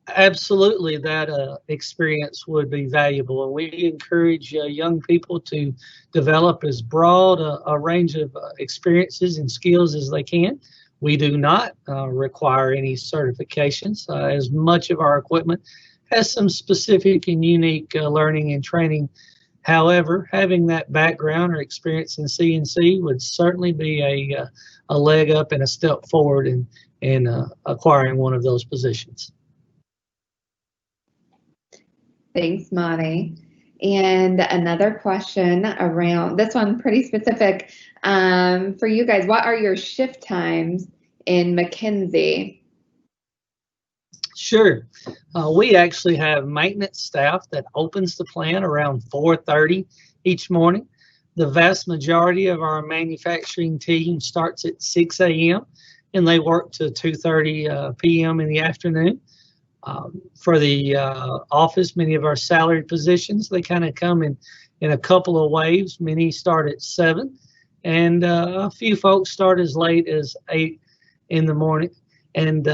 Speaker 2: Absolutely, that experience would be valuable, and we encourage young people to develop as broad a range of experiences and skills as they can. We do not require any certifications, as much of our equipment has some specific and unique learning and training. However, having that background or experience in CNC would certainly be a leg up and a step forward in acquiring one of those positions.
Speaker 1: Thanks, Monty. And another question around this one, pretty specific for you guys. What are your shift times in McKenzie?
Speaker 2: Sure. We actually have maintenance staff that opens the plant around 4:30 each morning. The vast majority of our manufacturing team starts at 6 a.m. and they work to 2:30 p.m. in the afternoon. For the office, many of our salaried positions, they kind of come in a couple of waves. Many start at 7, and a few folks start as late as 8 in the morning, and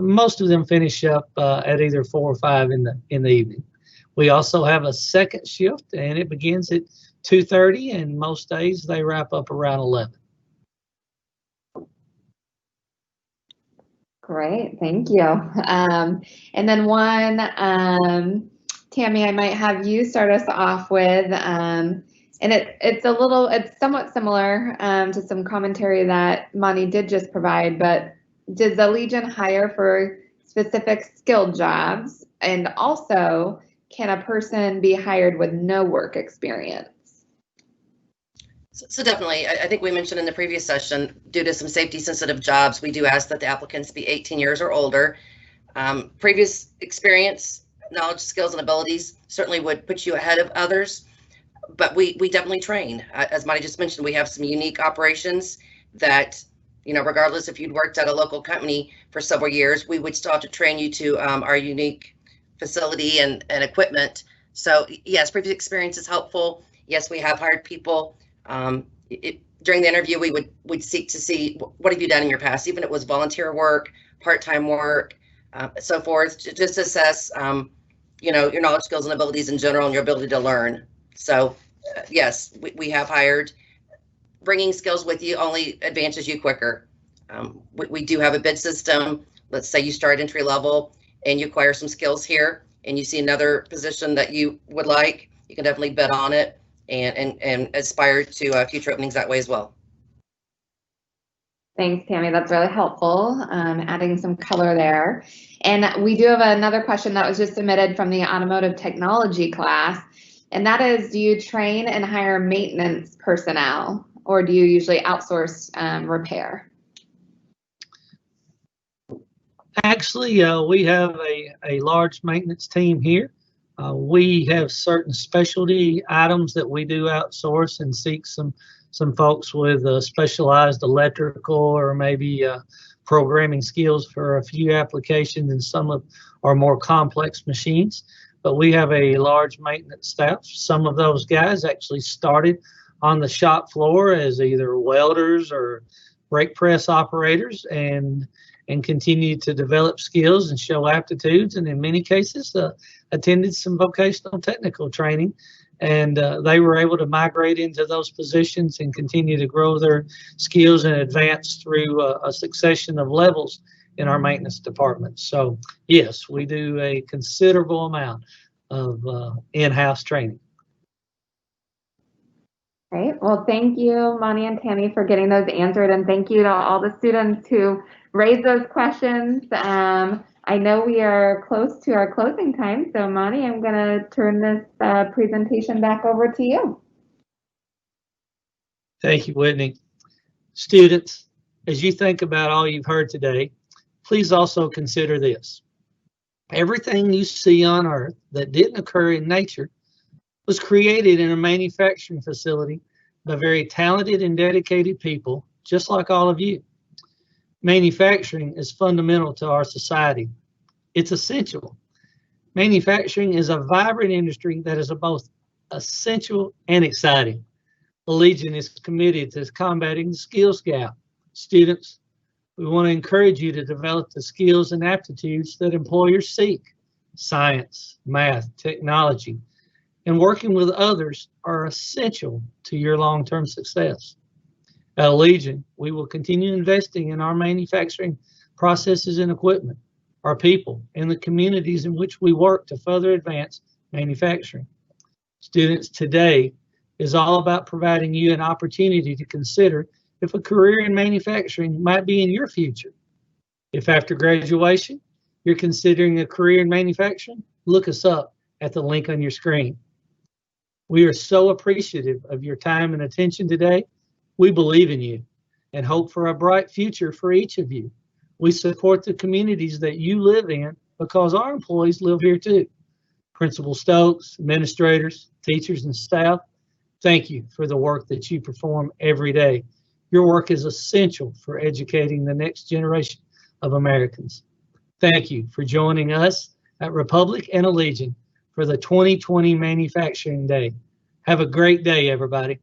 Speaker 2: most of them finish up at either 4 or 5 in the evening. We also have a second shift, and it begins at 2:30, and most days they wrap up around 11.
Speaker 1: Great, thank you. And then one, Tammy, I might have you start us off with, and it's somewhat similar to some commentary that Monty did just provide, but does Allegion hire for specific skilled jobs? And also, can a person be hired with no work experience?
Speaker 9: So definitely, I think we mentioned in the previous session, due to some safety sensitive jobs, we do ask that the applicants be 18 years or older. Previous experience, knowledge, skills, and abilities certainly would put you ahead of others, but we definitely train. As Monty just mentioned, we have some unique operations that, you know, regardless if you'd worked at a local company for several years, we would still have to train you to our unique facility and equipment. So yes, previous experience is helpful. Yes, we have hired people. During the interview, we would seek to see what have you done in your past, even if it was volunteer work, part-time work, so forth, to just assess, you know, your knowledge, skills, and abilities in general, and your ability to learn. So yes, we have hired. Bringing skills with you only advances you quicker. We do have a bid system. Let's say you start entry level and you acquire some skills here, and you see another position that you would like, you can definitely bid on it and aspire to future openings that way as well.
Speaker 1: Thanks, Tammy. That's really helpful, adding some color there. And we do have another question that was just submitted from the automotive technology class, and that is, do you train and hire maintenance personnel, or do you usually outsource repair?
Speaker 2: Actually, we have a large maintenance team here. We have certain specialty items that we do outsource and seek some folks with specialized electrical or maybe programming skills for a few applications and some of our more complex machines. But we have a large maintenance staff. Some of those guys actually started on the shop floor as either welders or brake press operators and continue to develop skills and show aptitudes, and in many cases attended some vocational technical training, and they were able to migrate into those positions and continue to grow their skills and advance through a succession of levels in our maintenance department. So yes, we do a considerable amount of in-house training.
Speaker 11: Great. Well, thank you, Monty and Tammy, for getting those answered, and thank you to all the students who raised those questions. I know we are close to our closing time, so Monty, I'm going to turn this presentation back over to you.
Speaker 2: Thank you, Whitney. Students, as you think about all you've heard today, please also consider this. Everything you see on Earth that didn't occur in nature was created in a manufacturing facility by very talented and dedicated people, just like all of you. Manufacturing is fundamental to our society. It's essential. Manufacturing is a vibrant industry that is both essential and exciting. Allegion is committed to combating the skills gap. Students, we want to encourage you to develop the skills and aptitudes that employers seek. Science, math, technology, and working with others are essential to your long-term success. At Allegion, we will continue investing in our manufacturing processes and equipment, our people, and the communities in which we work to further advance manufacturing. Students, today is all about providing you an opportunity to consider if a career in manufacturing might be in your future. If after graduation, you're considering a career in manufacturing, look us up at the link on your screen. We are so appreciative of your time and attention today. We believe in you and hope for a bright future for each of you. We support the communities that you live in because our employees live here too. Principal Stokes, administrators, teachers, and staff, thank you for the work that you perform every day. Your work is essential for educating the next generation of Americans. Thank you for joining us at Republic and Allegion for the 2020 Manufacturing Day. Have a great day, everybody.